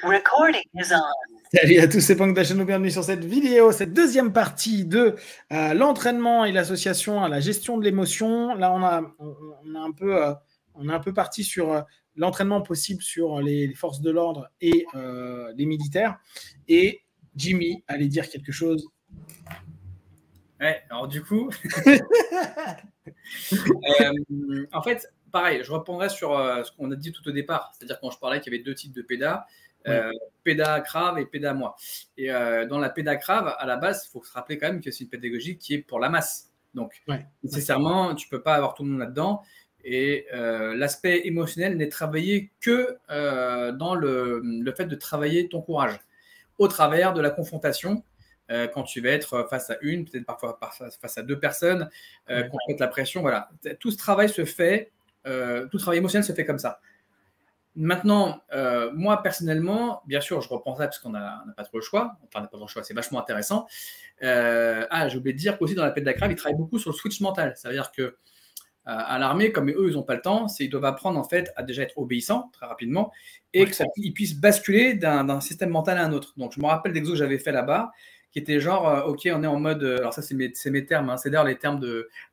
Recording is on. Salut à tous, c'est Punk Dachano, bienvenue sur cette vidéo, cette deuxième partie de l'entraînement et l'association à la gestion de l'émotion. Là, on est un peu parti sur l'entraînement possible sur les forces de l'ordre et les militaires. Et Jimmy allait dire quelque chose. Ouais, alors du coup, en fait, pareil, je reprendrai sur ce qu'on a dit tout au départ, c'est-à-dire quand je parlais qu'il y avait deux types de PEDA, PEDA Crave et PEDA moi. Et dans la PEDA Crave, à la base, il faut se rappeler quand même que c'est une pédagogie qui est pour la masse. Donc, nécessairement, tu ne peux pas avoir tout le monde là-dedans. Et l'aspect émotionnel n'est travaillé que dans le fait de travailler ton courage, au travers de la confrontation. Quand tu vas être face à une, peut-être parfois face à deux personnes, qu'on te mette la pression, voilà. Tout ce travail se fait, tout le travail émotionnel se fait comme ça. Maintenant, moi personnellement, bien sûr, je reprends ça parce qu'on n'a pas trop le choix. Enfin, on n'a pas trop le choix, c'est vachement intéressant. J'ai oublié de dire qu'aussi dans la PEDA Crave, ils travaillent beaucoup sur le switch mental. Ça veut dire que à l'armée, comme eux, ils n'ont pas le temps, ils doivent apprendre en fait à déjà être obéissants très rapidement et qu'ils puissent basculer d'un système mental à un autre. Donc, je me rappelle d'exos que j'avais fait là-bas, qui était genre, ok, on est en mode, alors ça c'est mes termes, hein, c'est d'ailleurs les termes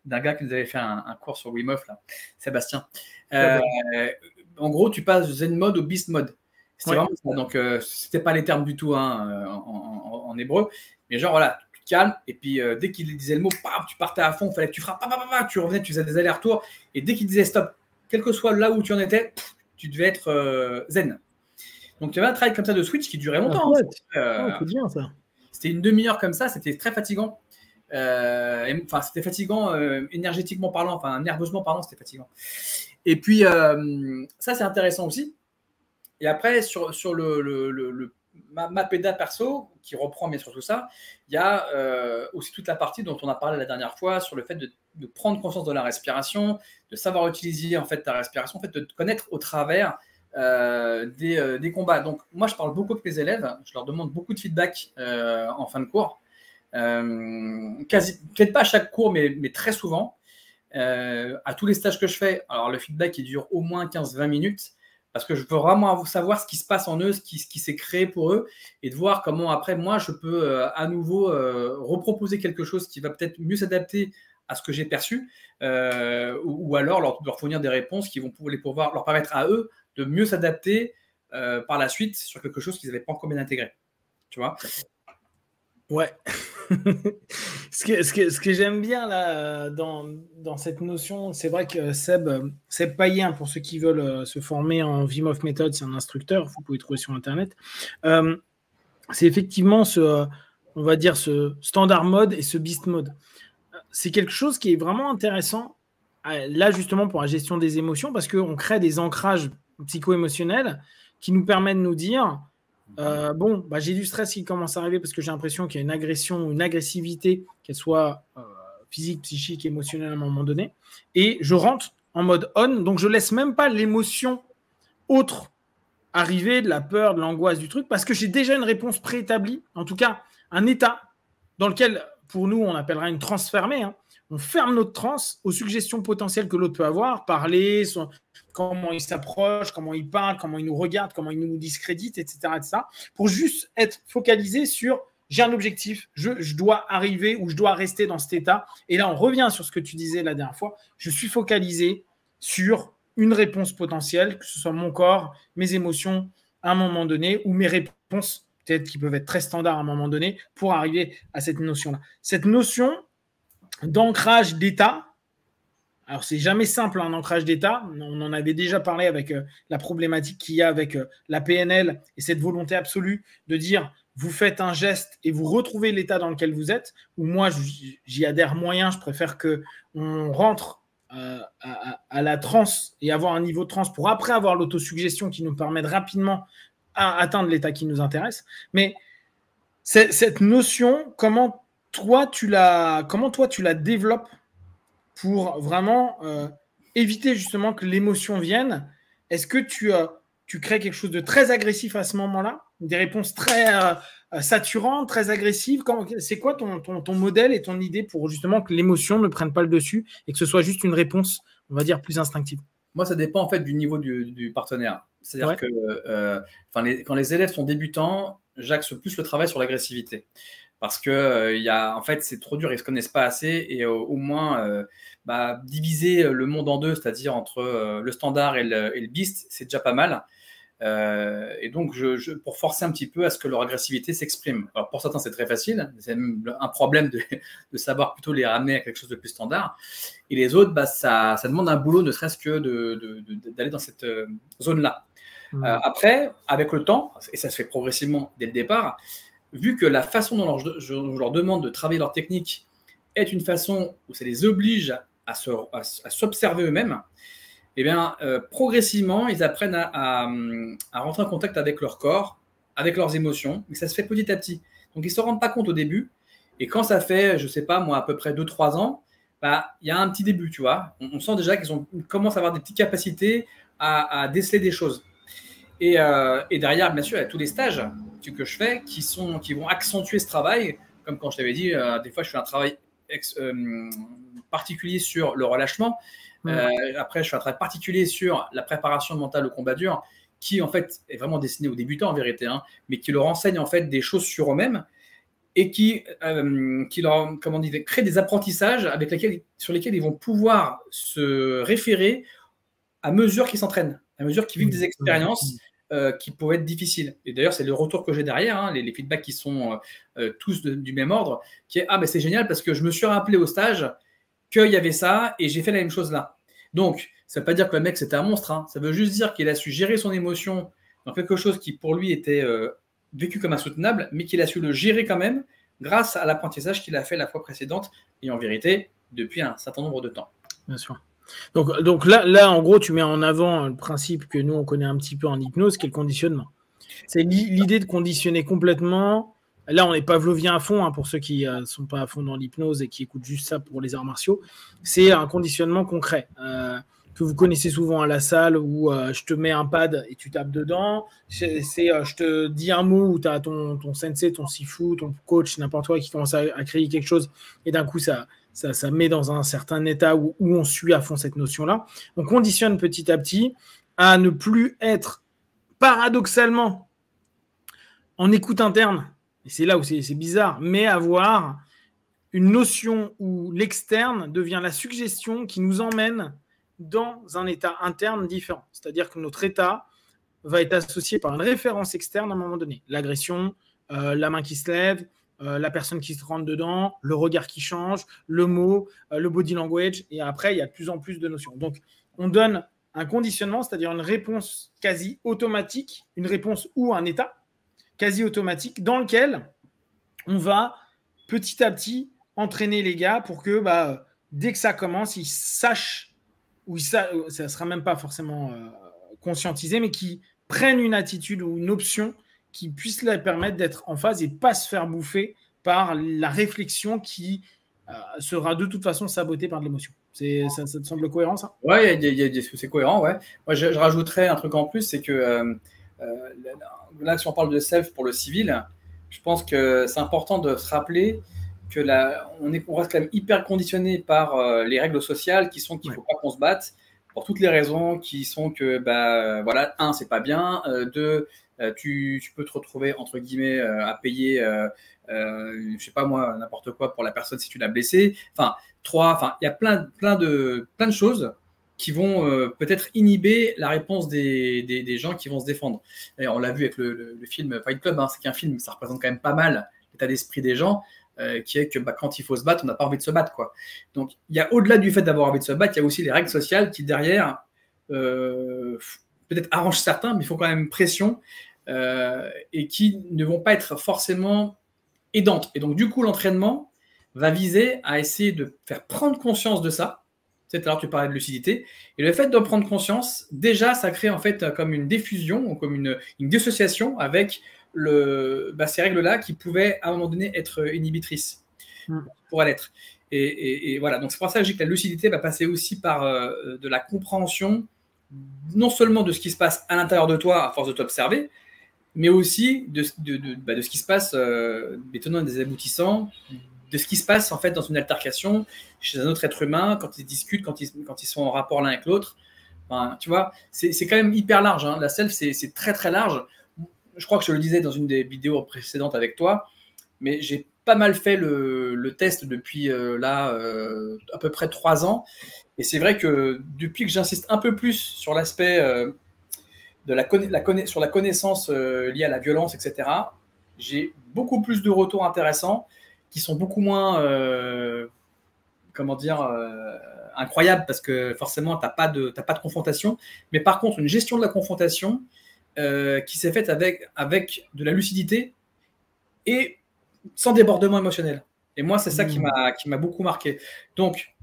d'un gars qui nous avait fait un cours sur Wim Hof, là, Sébastien. En gros, tu passes Zen mode au Beast mode. C'était vraiment ça. Donc, c'était pas les termes du tout hein, en hébreu, mais genre voilà, tu te calmes et puis dès qu'il disait le mot, paf, tu partais à fond, il fallait que tu frappes, tu revenais, tu faisais des allers-retours et dès qu'il disait stop, quel que soit là où tu en étais, tu devais être zen. Donc, tu avais un travail comme ça de switch qui durait longtemps. C'est bien ça. C'était une demi-heure comme ça, c'était très fatigant. Enfin, c'était fatigant énergétiquement parlant, enfin nerveusement parlant, c'était fatigant. Et puis, ça, c'est intéressant aussi. Et après, sur ma PEDA perso, qui reprend bien sûr tout ça, il y a aussi toute la partie dont on a parlé la dernière fois sur le fait de prendre conscience de la respiration, de savoir utiliser en fait ta respiration, en fait, de te connaître au travers des combats. Donc, moi, je parle beaucoup avec mes élèves, je leur demande beaucoup de feedback en fin de cours. Peut-être pas à chaque cours, mais très souvent. À tous les stages que je fais, alors le feedback il dure au moins 15-20 minutes parce que je veux vraiment savoir ce qui se passe en eux, ce qui s'est créé pour eux et de voir comment après moi je peux à nouveau reproposer quelque chose qui va peut-être mieux s'adapter à ce que j'ai perçu ou alors leur fournir des réponses qui vont pouvoir leur permettre à eux de mieux s'adapter par la suite sur quelque chose qu'ils n'avaient pas encore bien intégré. Tu vois ? Ouais. ce que j'aime bien là dans cette notion, c'est vrai que Seb Payen, pour ceux qui veulent se former en Wim Hof Method, c'est un instructeur, vous pouvez trouver sur internet. C'est effectivement on va dire ce standard mode et ce beast mode. C'est quelque chose qui est vraiment intéressant là justement pour la gestion des émotions parce qu'on crée des ancrages psycho-émotionnels qui nous permettent de nous dire j'ai du stress qui commence à arriver parce que j'ai l'impression qu'il y a une agression ou une agressivité, qu'elle soit physique, psychique, émotionnelle à un moment donné. Et je rentre en mode on, donc je laisse même pas l'émotion autre arriver, de la peur, de l'angoisse du truc, parce que j'ai déjà une réponse préétablie, en tout cas un état dans lequel, pour nous, on appellera une transe fermée. Hein. On ferme notre transe aux suggestions potentielles que l'autre peut avoir, parler, comment il s'approche, comment il parle, comment il nous regarde, comment il nous discrédite, etc. pour juste être focalisé sur j'ai un objectif, je dois arriver ou je dois rester dans cet état. Et là, on revient sur ce que tu disais la dernière fois. Je suis focalisé sur une réponse potentielle, que ce soit mon corps, mes émotions à un moment donné, ou mes réponses peut-être qui peuvent être très standards à un moment donné pour arriver à cette notion-là. Cette notion d'ancrage d'état, alors c'est jamais simple un ancrage d'état, on en avait déjà parlé avec la problématique qu'il y a avec la PNL et cette volonté absolue de dire vous faites un geste et vous retrouvez l'état dans lequel vous êtes, ou moi j'y adhère moyen, je préfère qu'on rentre à la transe et avoir un niveau de transe pour après avoir l'autosuggestion qui nous permet de rapidement atteindre l'état qui nous intéresse. Mais cette notion, comment toi tu la développes pour vraiment éviter justement que l'émotion vienne? Est-ce que tu crées quelque chose de très agressif à ce moment-là? Des réponses très saturantes, très agressives? C'est quoi ton modèle et ton idée pour justement que l'émotion ne prenne pas le dessus et que ce soit juste une réponse, on va dire, plus instinctive? Moi, ça dépend en fait du niveau du partenaire. C'est-à-dire que quand les élèves sont débutants, j'axe plus le travail sur l'agressivité. Parce que en fait, c'est trop dur, ils ne se connaissent pas assez. Et au moins, diviser le monde en deux, c'est-à-dire entre le standard et le beast, c'est déjà pas mal. Et donc, pour forcer un petit peu à ce que leur agressivité s'exprime. Alors, pour certains, c'est très facile. C'est même un problème de savoir plutôt les ramener à quelque chose de plus standard. Et les autres, ça demande un boulot, ne serait-ce que d'aller dans cette zone-là. Après, avec le temps, et ça se fait progressivement dès le départ, vu que la façon dont je leur demande de travailler leur technique est une façon où ça les oblige à s'observer eux-mêmes, eh bien, progressivement, ils apprennent à rentrer en contact avec leur corps, avec leurs émotions, et ça se fait petit à petit. Donc, ils ne se rendent pas compte au début, et quand ça fait, je ne sais pas, moi, à peu près 2-3 ans, il y a un petit début, tu vois. On sent déjà qu'ils commencent à avoir des petites capacités à déceler des choses. Et derrière, bien sûr, il y a tous les stages que je fais qui vont accentuer ce travail. Comme quand je t'avais dit, des fois, je fais un travail particulier sur le relâchement. Après, je fais un travail particulier sur la préparation mentale au combat dur, qui en fait est vraiment destiné aux débutants en vérité, hein, mais qui leur enseigne en fait des choses sur eux-mêmes et qui leur crée des apprentissages sur lesquels ils vont pouvoir se référer à mesure qu'ils s'entraînent, à mesure qu'ils vivent des expériences qui peuvent être difficiles. Et d'ailleurs, c'est le retour que j'ai derrière, hein, les feedbacks qui sont tous du même ordre, qui est « Ah, mais c'est génial parce que je me suis rappelé au stage qu'il y avait ça et j'ai fait la même chose là. » Donc, ça ne veut pas dire que le mec, c'était un monstre. Hein. Ça veut juste dire qu'il a su gérer son émotion dans quelque chose qui, pour lui, était vécu comme insoutenable, mais qu'il a su le gérer quand même grâce à l'apprentissage qu'il a fait la fois précédente et en vérité, depuis un certain nombre de temps. Bien sûr. Donc là, en gros, tu mets en avant le principe que nous, on connaît un petit peu en hypnose, qui est le conditionnement. C'est l'idée de conditionner complètement. Là, on est pavlovien à fond, hein, pour ceux qui ne sont pas à fond dans l'hypnose et qui écoutent juste ça pour les arts martiaux. C'est un conditionnement concret que vous connaissez souvent à la salle où je te mets un pad et tu tapes dedans. Je te dis un mot où tu as ton sensei, ton sifu, ton coach, n'importe quoi qui commence à créer quelque chose et d'un coup, ça met dans un certain état où on suit à fond cette notion-là. On conditionne petit à petit à ne plus être paradoxalement en écoute interne, et c'est là où c'est bizarre, mais avoir une notion où l'externe devient la suggestion qui nous emmène dans un état interne différent. C'est-à-dire que notre état va être associé par une référence externe à un moment donné. L'agression, la main qui se lève, la personne qui se rentre dedans, le regard qui change, le mot, le body language, et après, il y a de plus en plus de notions. Donc, on donne un conditionnement, c'est-à-dire une réponse quasi automatique, une réponse ou un état quasi automatique dans lequel on va petit à petit entraîner les gars pour que dès que ça commence, ils sachent, ou ça ne sera même pas forcément conscientisé, mais qu'ils prennent une attitude ou une option qui puisse leur permettre d'être en phase et pas se faire bouffer par la réflexion qui sera de toute façon sabotée par de l'émotion. Ça te semble cohérent, ça? Ouais, c'est cohérent, ouais. Moi, je rajouterais un truc en plus, c'est que là, si on parle de self pour le civil, je pense que c'est important de se rappeler que on reste quand même hyper conditionné par les règles sociales qui sont qu'il ne faut pas qu'on se batte pour toutes les raisons qui sont que, voilà, un, c'est pas bien, deux, tu peux te retrouver, entre guillemets, à payer, je sais pas moi, n'importe quoi pour la personne si tu l'as blessé. Enfin, trois, il y a plein de choses qui vont peut-être inhiber la réponse des gens qui vont se défendre. Et on l'a vu avec le film Fight Club, hein, c'est qu'un film, ça représente quand même pas mal l'état d'esprit des gens, qui est que quand il faut se battre, on n'a pas envie de se battre, quoi. Donc, il y a au-delà du fait d'avoir envie de se battre, il y a aussi les règles sociales qui, derrière, peut-être arrangent certains, mais il faut quand même pression, et qui ne vont pas être forcément aidantes. Et donc, du coup, l'entraînement va viser à essayer de faire prendre conscience de ça. Alors, tu parlais de lucidité. Et le fait d'en prendre conscience, déjà, ça crée en fait comme une diffusion, ou comme une dissociation avec ces règles-là qui pouvaient à un moment donné être inhibitrices, pour l'être. Et voilà, donc c'est pour ça que je dis que la lucidité va passer aussi par de la compréhension, non seulement de ce qui se passe à l'intérieur de toi à force de t'observer, mais aussi de ce qui se passe des tenants et des aboutissants, de ce qui se passe en fait dans une altercation chez un autre être humain, quand ils discutent, quand ils sont en rapport l'un avec l'autre. Enfin, tu vois, c'est quand même hyper large. Hein. La self, c'est très très large. Je crois que je le disais dans une des vidéos précédentes avec toi, mais j'ai pas mal fait le test depuis à peu près 3 ans. Et c'est vrai que depuis que j'insiste un peu plus sur l'aspect sur la connaissance liée à la violence, etc., j'ai beaucoup plus de retours intéressants qui sont beaucoup moins, comment dire, incroyables parce que forcément, tu n'as pas de confrontation. Mais par contre, une gestion de la confrontation qui s'est faite avec de la lucidité et sans débordement émotionnel. Et moi, c'est ça qui m'a beaucoup marqué. Donc,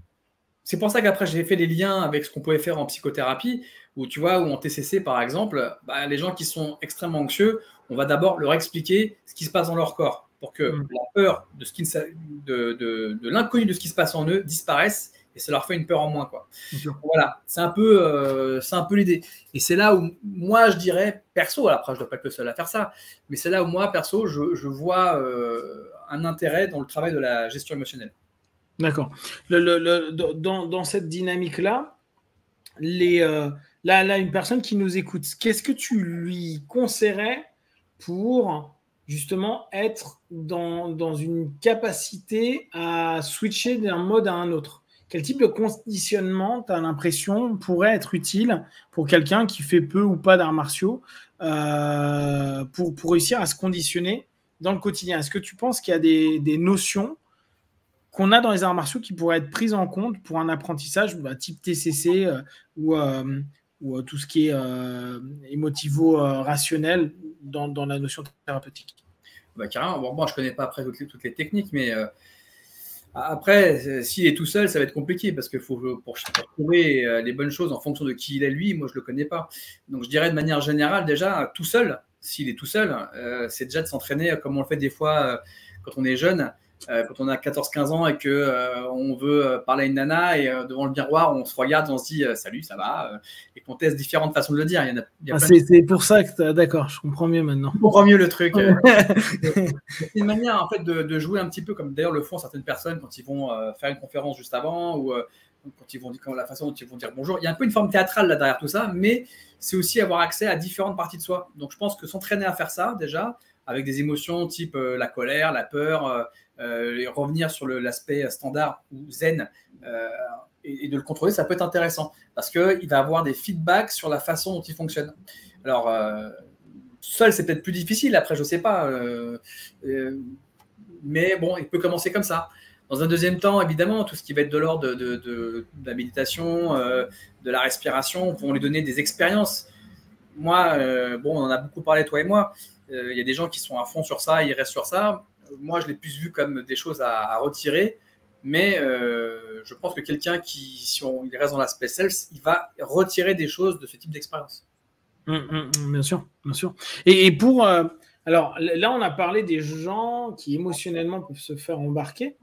c'est pour ça qu'après, j'ai fait les liens avec ce qu'on pouvait faire en psychothérapie, ou tu vois, ou en TCC, par exemple, les gens qui sont extrêmement anxieux, on va d'abord leur expliquer ce qui se passe dans leur corps pour que la peur de l'inconnu de ce qui se passe en eux disparaisse et ça leur fait une peur en moins, quoi. Voilà, c'est un peu l'idée. Et c'est là où moi, je dirais, perso, alors après, je ne dois pas être le seul à faire ça, mais c'est là où moi, perso, je vois un intérêt dans le travail de la gestion émotionnelle. D'accord. Dans cette dynamique-là, là, une personne qui nous écoute, qu'est-ce que tu lui conseillerais pour justement être dans une capacité à switcher d'un mode à un autre? Quel type de conditionnement, tu as l'impression, pourrait être utile pour quelqu'un qui fait peu ou pas d'arts martiaux pour réussir à se conditionner dans le quotidien? Est-ce que tu penses qu'il y a des notions qu'on a dans les arts martiaux qui pourraient être prises en compte pour un apprentissage type TCC ou tout ce qui est émotivo-rationnel dans la notion thérapeutique? Carrément. Bon, moi, je ne connais pas après toutes les techniques, mais après, s'il est tout seul, ça va être compliqué parce que pour trouver les bonnes choses en fonction de qui il est lui, moi, je ne le connais pas. Donc, je dirais de manière générale, déjà, tout seul, s'il est tout seul, c'est déjà de s'entraîner comme on le fait des fois quand on est jeune. Quand on a 14-15 ans et qu'on veut parler à une nana et devant le miroir, on se regarde, on se dit salut, ça va, et qu'on teste différentes façons de le dire. C'est pour ça que d'accord, je comprends mieux maintenant. Je comprends mieux le truc. C'est une manière en fait de jouer un petit peu comme d'ailleurs le font certaines personnes quand ils vont faire une conférence juste avant ou quand ils vont dire la façon dont ils vont dire bonjour. Il y a un peu une forme théâtrale là derrière tout ça, mais c'est aussi avoir accès à différentes parties de soi. Donc je pense que s'entraîner à faire ça déjà, avec des émotions type la colère, la peur, revenir sur l'aspect standard ou zen et de le contrôler, ça peut être intéressant parce qu'il va avoir des feedbacks sur la façon dont il fonctionne. Alors, seul, c'est peut-être plus difficile, après, je ne sais pas. Mais bon, il peut commencer comme ça. Dans un deuxième temps, évidemment, tout ce qui va être de l'ordre de la méditation, de la respiration, vont lui donner des expériences. Moi, on en a beaucoup parlé, toi et moi. Il y a des gens qui sont à fond sur ça, ils restent sur ça. Moi, je l'ai plus vu comme des choses à retirer. Mais je pense que quelqu'un si il reste dans l'aspect self, il va retirer des choses de ce type d'expérience. Bien sûr, bien sûr. Et pour... alors, là, on a parlé des gens qui émotionnellement peuvent se faire embarquer.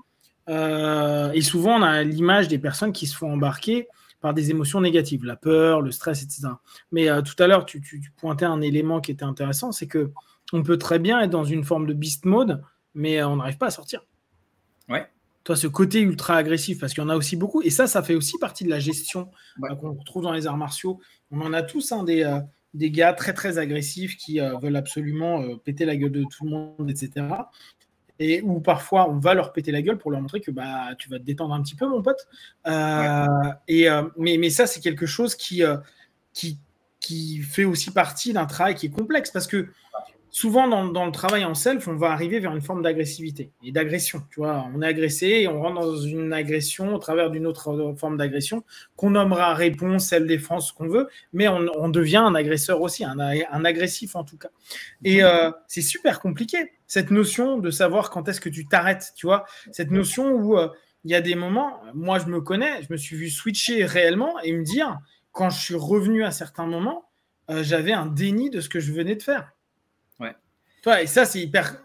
Et souvent, on a l'image des personnes qui se font embarquer par des émotions négatives, la peur, le stress, etc. Mais tout à l'heure, tu pointais un élément qui était intéressant, c'est qu'on peut très bien être dans une forme de beast mode, mais on n'arrive pas à sortir. Ouais. Toi, ce côté ultra agressif, parce qu'il y en a aussi beaucoup, et ça fait aussi partie de la gestion qu'on retrouve dans les arts martiaux. On en a tous des gars très, très agressifs qui veulent absolument péter la gueule de tout le monde, etc. Et où parfois, on va leur péter la gueule pour leur montrer que tu vas te détendre un petit peu, mon pote. Mais ça, c'est quelque chose qui fait aussi partie d'un travail qui est complexe, parce que souvent, dans le travail en self, on va arriver vers une forme d'agressivité et d'agression. Tu vois, on est agressé et on rentre dans une agression au travers d'une autre forme d'agression qu'on nommera réponse, self-défense, ce qu'on veut, mais on devient un agresseur aussi, un agressif en tout cas. Et c'est super compliqué, cette notion de savoir quand est-ce que tu t'arrêtes, tu vois, cette notion où il y a des moments, moi je me connais, je me suis vu switcher réellement et me dire, quand je suis revenu à certains moments, j'avais un déni de ce que je venais de faire. Et ça, c'est hyper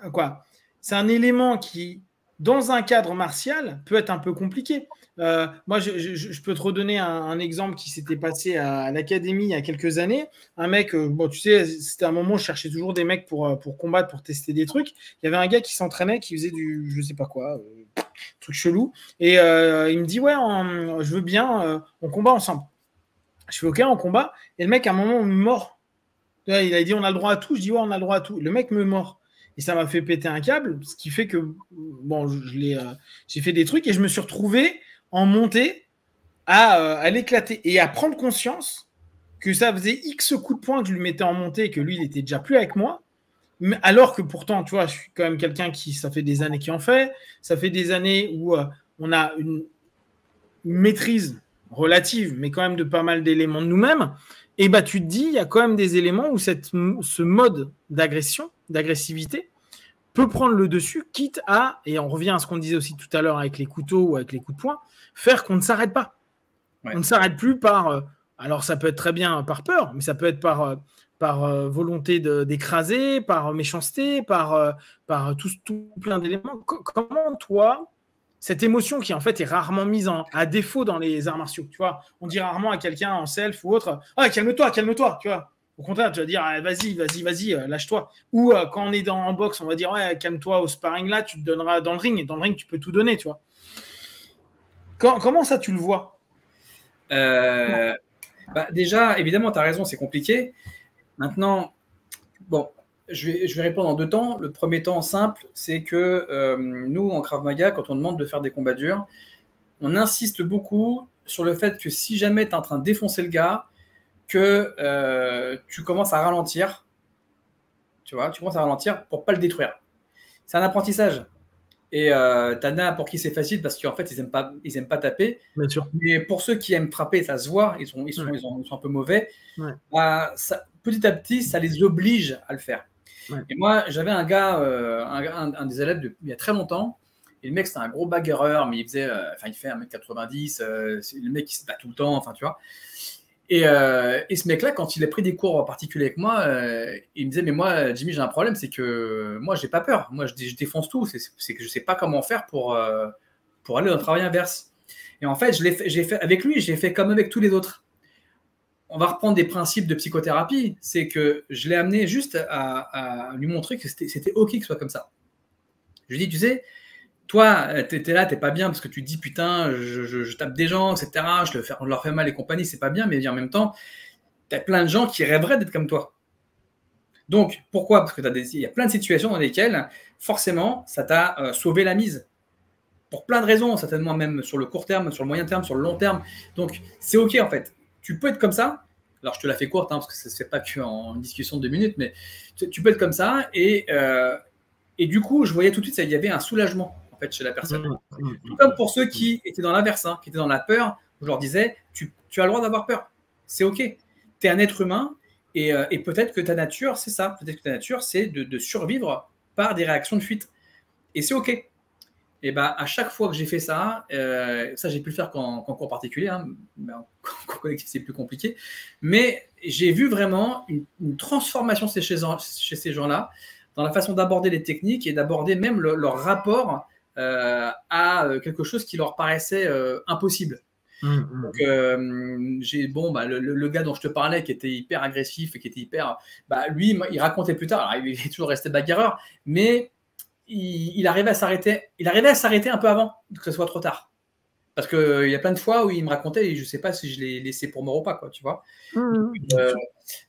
c'est un élément qui, dans un cadre martial, peut être un peu compliqué. Moi, je peux te redonner un exemple qui s'était passé à l'académie il y a quelques années. Un mec, tu sais, c'était un moment où je cherchais toujours des mecs pour combattre, pour tester des trucs. Il y avait un gars qui s'entraînait, qui faisait du, je sais pas quoi, truc chelou. Et il me dit, ouais, je veux bien, on combat ensemble. Je fais OK en combat. Et le mec, à un moment, me mord. Il a dit on a le droit à tout. Je dis ouais, on a le droit à tout. Le mec me mord. Et ça m'a fait péter un câble, ce qui fait que bon, j'ai fait des trucs et je me suis retrouvé en montée à l'éclater et à prendre conscience que ça faisait X coups de poing que je lui mettais en montée et que lui, il était déjà plus avec moi. Mais alors que pourtant, tu vois, je suis quand même quelqu'un qui, ça fait des années qui en fait. Ça fait des années où on a une maîtrise relative, mais quand même de pas mal d'éléments de nous-mêmes. Et bah, tu te dis, il y a quand même des éléments où ce mode d'agression, d'agressivité, peut prendre le dessus, quitte à, et on revient à ce qu'on disait aussi tout à l'heure avec les couteaux ou avec les coups de poing, faire qu'on ne s'arrête pas. Ouais. On ne s'arrête plus par... alors ça peut être très bien par peur, mais ça peut être par volonté d'écraser, par méchanceté, par tout plein d'éléments. Comment toi, cette émotion qui en fait est rarement mise à défaut dans les arts martiaux, tu vois, on dit rarement à quelqu'un en self ou autre, ah calme-toi, tu vois. Au contraire, tu vas dire, ah, vas-y, lâche-toi. Ou quand on est en boxe, on va dire, ouais, calme-toi au sparring là, tu te donneras dans le ring. Et dans le ring, tu peux tout donner, tu vois. Comment ça, tu le vois? Déjà, évidemment, tu as raison, c'est compliqué. Maintenant, bon, je vais répondre en 2 temps. Le premier temps simple, c'est que nous, en Krav Maga, quand on demande de faire des combats durs, on insiste beaucoup sur le fait que si jamais tu es en train de défoncer le gars, que tu commences à ralentir, tu vois, tu commences à ralentir pour pas le détruire. C'est un apprentissage. Et t'en as pour qui c'est facile parce qu'en fait, ils aiment pas taper. Bien sûr. Mais pour ceux qui aiment frapper, ça se voit, ils sont un peu mauvais. Ouais. Petit à petit, ça les oblige à le faire. Ouais. Et moi, j'avais un gars, un des élèves il y a très longtemps. Et le mec, c'était un gros bagarreur, mais il fait 1m90. Le mec, il se bat tout le temps, enfin, tu vois. Et ce mec-là, quand il a pris des cours particuliers avec moi, il me disait, mais moi, Jimmy, j'ai un problème, c'est que moi, j'ai pas peur. Moi, je défonce tout. C'est que je sais pas comment faire pour aller dans le travail inverse. Et en fait, j'ai fait avec lui, j'ai fait comme avec tous les autres. On va reprendre des principes de psychothérapie. C'est que je l'ai amené juste à lui montrer que c'était OK que ce soit comme ça. Je lui dis, tu sais, toi, t'es là, t'es pas bien parce que tu te dis putain, je tape des gens, etc. On leur fait mal et compagnie, c'est pas bien, mais en même temps, t'as plein de gens qui rêveraient d'être comme toi. Donc, pourquoi? Parce que il y a plein de situations dans lesquelles, forcément, ça t'a sauvé la mise. Pour plein de raisons, certainement même sur le court terme, sur le moyen terme, sur le long terme. Donc, c'est OK en fait. Tu peux être comme ça. Alors, je te la fais courte, parce que ça ne se fait pas qu'en discussion de 2 minutes, mais tu peux être comme ça. Et du coup, je voyais tout de suite, il y avait un soulagement chez la personne. Tout comme pour ceux qui étaient dans l'inverse, qui étaient dans la peur, je leur disais, tu as le droit d'avoir peur. C'est OK. Tu es un être humain et peut-être que ta nature, c'est ça. Peut-être que ta nature, c'est de survivre par des réactions de fuite. Et c'est OK. Et à chaque fois que j'ai fait ça, j'ai pu le faire qu'en cours particulier. En cours collectif, c'est plus compliqué. Mais j'ai vu vraiment une transformation chez ces gens-là dans la façon d'aborder les techniques et d'aborder même leur rapport à quelque chose qui leur paraissait impossible. Donc, le gars dont je te parlais, qui était hyper agressif et qui était lui, il racontait plus tard, alors, il est toujours resté bagarreur, mais il arrivait à s'arrêter un peu avant que ce soit trop tard. Parce qu'il y a plein de fois où il me racontait et je ne sais pas si je l'ai laissé pour mort ou pas, quoi, tu vois.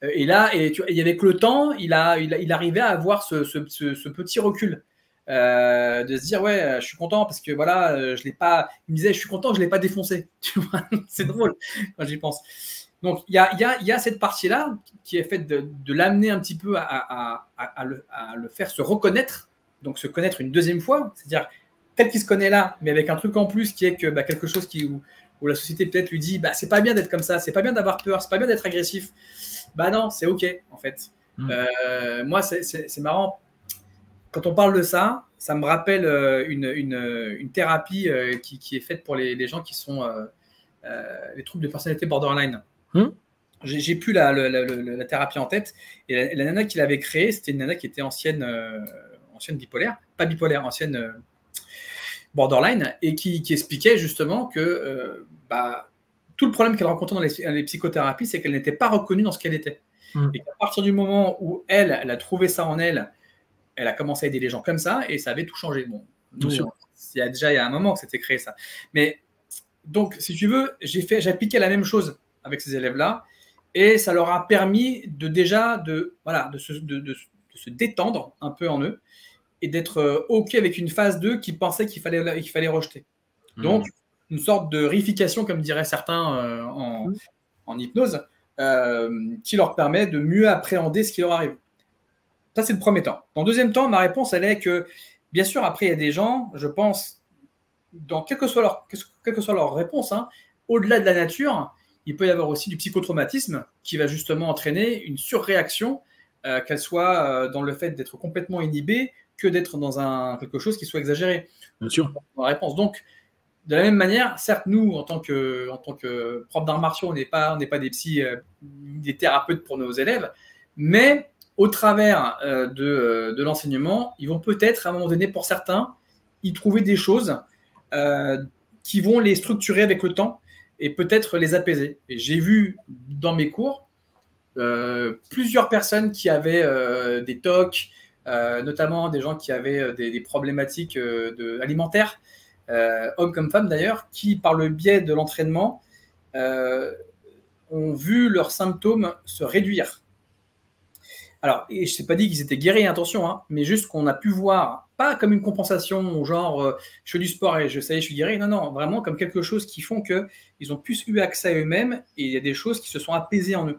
Et là, et avec le temps, il arrivait à avoir ce petit recul. De se dire ouais, je suis content parce que voilà, je l'ai pas. Il me disait je suis content que je l'ai pas défoncé. Tu vois, c'est drôle quand j'y pense. Donc il y a cette partie-là qui est faite de l'amener un petit peu à le faire se reconnaître, donc se connaître une deuxième fois, c'est-à-dire tel qu'il se connaît là, mais avec un truc en plus qui est que quelque chose où la société peut-être lui dit c'est pas bien d'être comme ça, c'est pas bien d'avoir peur, c'est pas bien d'être agressif. Non, c'est OK en fait. Moi c'est marrant. Quand on parle de ça, ça me rappelle une thérapie qui est faite pour les gens qui sont les troubles de personnalité borderline. J'ai plus la thérapie en tête. Et la nana qui l'avait créée, c'était une nana qui était ancienne bipolaire, pas bipolaire, ancienne borderline, et qui expliquait justement que tout le problème qu'elle rencontrait dans les psychothérapies, c'est qu'elle n'était pas reconnue dans ce qu'elle était. Et qu'à partir du moment où elle a trouvé ça en elle, elle a commencé à aider les gens comme ça et ça avait tout changé. Bon, il y a un moment que c'était créé ça. Mais donc, si tu veux, j'ai appliqué la même chose avec ces élèves-là et ça leur a permis de se détendre un peu en eux et d'être OK avec une phase 2 qu'ils pensaient qu'il fallait rejeter. Donc, une sorte de réification, comme diraient certains en hypnose, qui leur permet de mieux appréhender ce qui leur arrive. Ça, c'est le premier temps. Dans le deuxième temps, ma réponse, elle est que, bien sûr, après, il y a des gens, je pense, quelle que soit leur réponse, hein, au-delà de la nature, il peut y avoir aussi du psychotraumatisme qui va justement entraîner une surréaction, qu'elle soit dans le fait d'être complètement inhibé que d'être dans quelque chose qui soit exagéré. Bien sûr. Dans la réponse. Donc, de la même manière, certes, nous, en tant que prof d'arts martiaux, on n'est pas des psys, des thérapeutes pour nos élèves, mais au travers de l'enseignement, ils vont peut-être, à un moment donné, pour certains, y trouver des choses qui vont les structurer avec le temps et peut-être les apaiser. Et j'ai vu dans mes cours plusieurs personnes qui avaient des TOC, notamment des gens qui avaient des problématiques alimentaires, hommes comme femmes d'ailleurs, qui, par le biais de l'entraînement, ont vu leurs symptômes se réduire. Alors, et je ne t'ai pas dit qu'ils étaient guéris, attention, hein, mais juste qu'on a pu voir, pas comme une compensation, genre je fais du sport et ça y est, je suis guéri. Non, non, vraiment comme quelque chose qui font qu'ils ont plus eu accès à eux-mêmes et il y a des choses qui se sont apaisées en eux.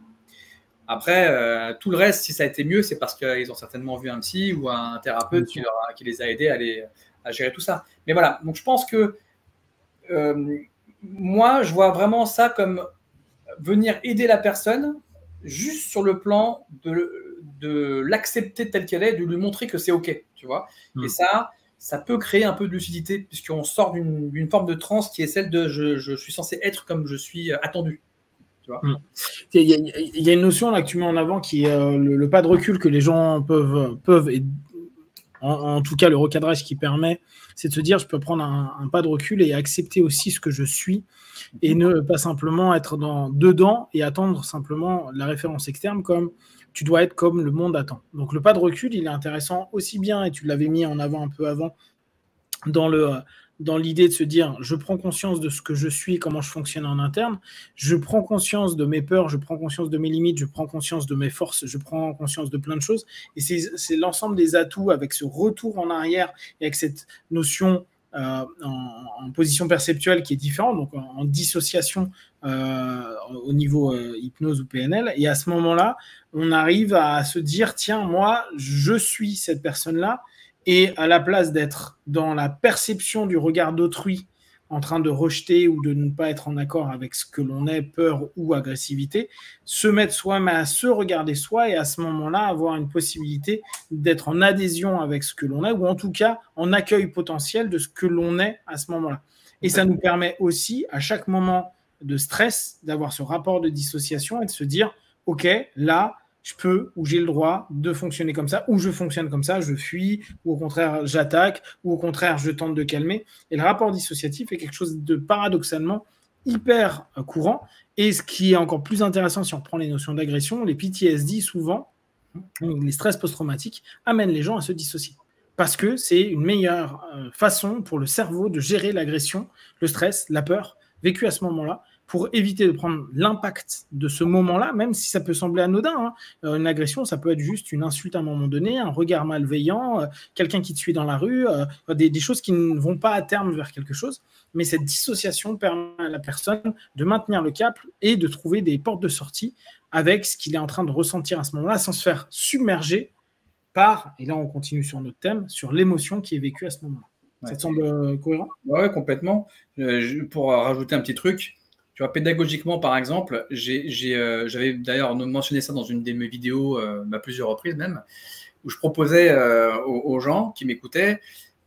Après, tout le reste, si ça a été mieux, c'est parce qu'ils ont certainement vu un psy ou un thérapeute qui les a aidés à gérer tout ça. Mais voilà, donc je pense que moi, je vois vraiment ça comme venir aider la personne juste sur le plan de l'accepter telle qu'elle est, de lui montrer que c'est OK, tu vois. Et ça peut créer un peu de lucidité puisqu'on sort d'une forme de transe qui est celle de je suis censé être comme je suis attendu. Tu vois. Il y a une notion là que tu mets en avant qui est le pas de recul que les gens peuvent et en tout cas le recadrage qui permet, c'est de se dire je peux prendre un pas de recul et accepter aussi ce que je suis et ne pas simplement être dedans et attendre simplement la référence externe comme tu dois être comme le monde attend. Donc le pas de recul, il est intéressant aussi bien, et tu l'avais mis en avant un peu avant, dans l'idée de se dire je prends conscience de ce que je suis, comment je fonctionne en interne, je prends conscience de mes peurs, je prends conscience de mes limites, je prends conscience de mes forces, je prends conscience de plein de choses. Et c'est l'ensemble des atouts avec ce retour en arrière et avec cette notion en position perceptuelle qui est différente, donc en dissociation au niveau hypnose ou PNL. Et à ce moment-là, on arrive à se dire tiens, moi, je suis cette personne-là. Et à la place d'être dans la perception du regard d'autrui, en train de rejeter ou de ne pas être en accord avec ce que l'on est, peur ou agressivité, se mettre soi-même à se regarder soi et à ce moment-là avoir une possibilité d'être en adhésion avec ce que l'on est ou en tout cas en accueil potentiel de ce que l'on est à ce moment-là. Et ça nous permet aussi à chaque moment de stress d'avoir ce rapport de dissociation et de se dire ok, là, je peux ou j'ai le droit de fonctionner comme ça, ou je fonctionne comme ça, je fuis, ou au contraire j'attaque, ou au contraire je tente de calmer. Et le rapport dissociatif est quelque chose de paradoxalement hyper courant. Et ce qui est encore plus intéressant si on reprend les notions d'agression, les PTSD souvent, les stress post-traumatiques, amènent les gens à se dissocier. Parce que c'est une meilleure façon pour le cerveau de gérer l'agression, le stress, la peur vécue à ce moment-là, pour éviter de prendre l'impact de ce moment-là, même si ça peut sembler anodin. Hein. Une agression, ça peut être juste une insulte à un moment donné, un regard malveillant, quelqu'un qui te suit dans la rue, des choses qui ne vont pas à terme vers quelque chose. Mais cette dissociation permet à la personne de maintenir le cap et de trouver des portes de sortie avec ce qu'il est en train de ressentir à ce moment-là, sans se faire submerger par, et là on continue sur notre thème, sur l'émotion qui est vécue à ce moment-là. Ouais. Ça te semble cohérent ? Oui, complètement. Pour rajouter un petit truc, tu vois, pédagogiquement, par exemple, j'avais d'ailleurs mentionné ça dans une de mes vidéos à plusieurs reprises même, où je proposais aux gens qui m'écoutaient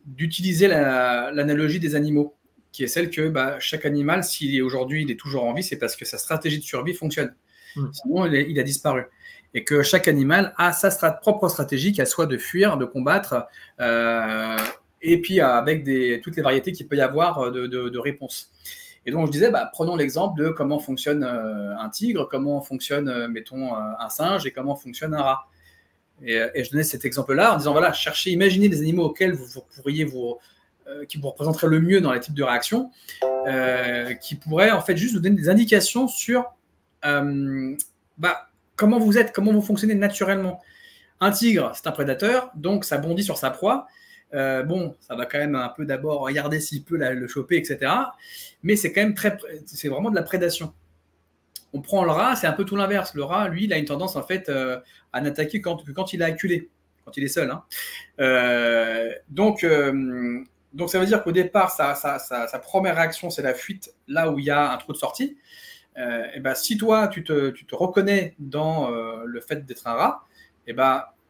d'utiliser l'analogie des animaux, qui est celle que chaque animal, s'il est aujourd'hui, il est toujours en vie, c'est parce que sa stratégie de survie fonctionne. Sinon, il a disparu. Et que chaque animal a sa propre stratégie, qu'elle soit de fuir, de combattre, et puis avec toutes les variétés qu'il peut y avoir de réponses. Et donc, je disais, prenons l'exemple de comment fonctionne un tigre, comment fonctionne, mettons, un singe et comment fonctionne un rat. Et je donnais cet exemple-là en disant, voilà, imaginez des animaux auxquels vous pourriez qui vous représenteraient le mieux dans les types de réactions, qui pourraient en fait juste vous donner des indications sur comment vous êtes, comment vous fonctionnez naturellement. Un tigre, c'est un prédateur, donc ça bondit sur sa proie. Ça va quand même un peu d'abord regarder s'il peut le choper, etc. Mais c'est quand même c'est vraiment de la prédation. On prend le rat, c'est un peu tout l'inverse. Le rat, lui, il a une tendance en fait à n'attaquer quand il est acculé, quand il est seul. Donc ça veut dire qu'au départ, sa première réaction, c'est la fuite là où il y a un trou de sortie. Si toi, tu te reconnais dans le fait d'être un rat,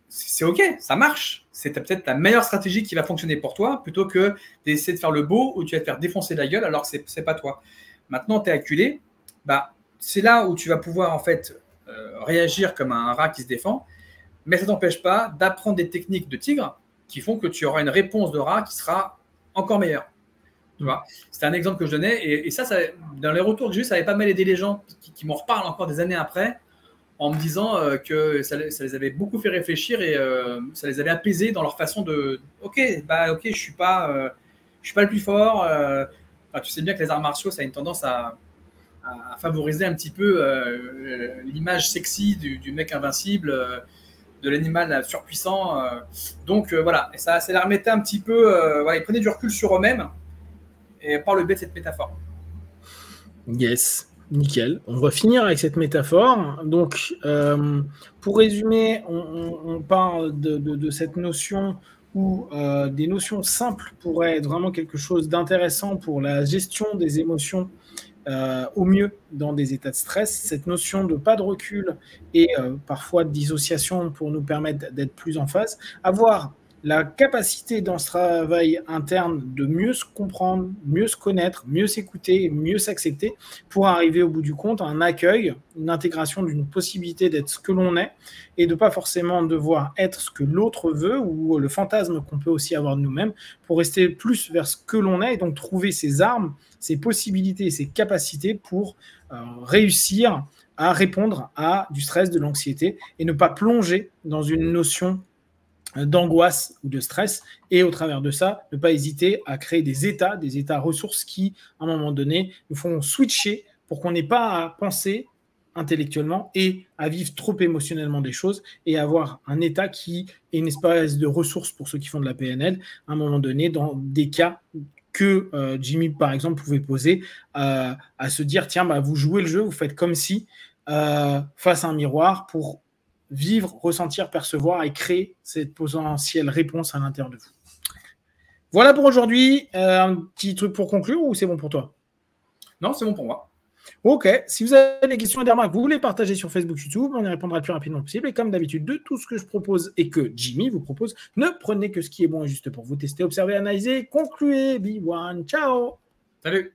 c'est OK, ça marche. C'est peut-être la meilleure stratégie qui va fonctionner pour toi plutôt que d'essayer de faire le beau où tu vas te faire défoncer la gueule alors que c'est pas toi. Maintenant, tu es acculé. C'est là où tu vas pouvoir en fait réagir comme un rat qui se défend, mais ça ne t'empêche pas d'apprendre des techniques de tigre qui font que tu auras une réponse de rat qui sera encore meilleure. Tu vois, c'était un exemple que je donnais et ça, dans les retours que j'ai eu, ça avait pas mal aidé les gens qui m'en reparlent encore des années après en me disant que ça les avait beaucoup fait réfléchir et ça les avait apaisés dans leur façon de ok, je suis pas le plus fort. Tu sais bien que les arts martiaux, ça a une tendance à favoriser un petit peu l'image sexy du mec invincible, de l'animal surpuissant. Donc voilà, et ça les remettait un petit peu, ils prenaient du recul sur eux-mêmes et par le biais de cette métaphore. Yes, nickel. On va finir avec cette métaphore. Donc, pour résumer, on parle de cette notion où des notions simples pourraient être vraiment quelque chose d'intéressant pour la gestion des émotions au mieux dans des états de stress. Cette notion de pas de recul et parfois de dissociation pour nous permettre d'être plus en phase. Avoir la capacité dans ce travail interne de mieux se comprendre, mieux se connaître, mieux s'écouter, mieux s'accepter pour arriver au bout du compte à un accueil, une intégration d'une possibilité d'être ce que l'on est et de ne pas forcément devoir être ce que l'autre veut ou le fantasme qu'on peut aussi avoir de nous-mêmes pour rester plus vers ce que l'on est et donc trouver ses armes, ses possibilités et ses capacités pour réussir à répondre à du stress, de l'anxiété et ne pas plonger dans une notion d'angoisse ou de stress, et au travers de ça, ne pas hésiter à créer des états ressources qui, à un moment donné, nous font switcher pour qu'on n'ait pas à penser intellectuellement et à vivre trop émotionnellement des choses et avoir un état qui est une espèce de ressource pour ceux qui font de la PNL, à un moment donné, dans des cas que Jimmy, par exemple, pouvait poser, à se dire, tiens, vous jouez le jeu, vous faites comme si, face à un miroir, pour vivre, ressentir, percevoir et créer cette potentielle réponse à l'intérieur de vous. Voilà pour aujourd'hui. Un petit truc pour conclure ou c'est bon pour toi? Non, c'est bon pour moi. Ok. Si vous avez des questions et des remarques, vous les partagez sur Facebook, YouTube. On y répondra le plus rapidement possible. Et comme d'habitude, de tout ce que je propose et que Jimmy vous propose, ne prenez que ce qui est bon et juste pour vous tester, observer, analyser, concluez. Be one. Ciao. Salut.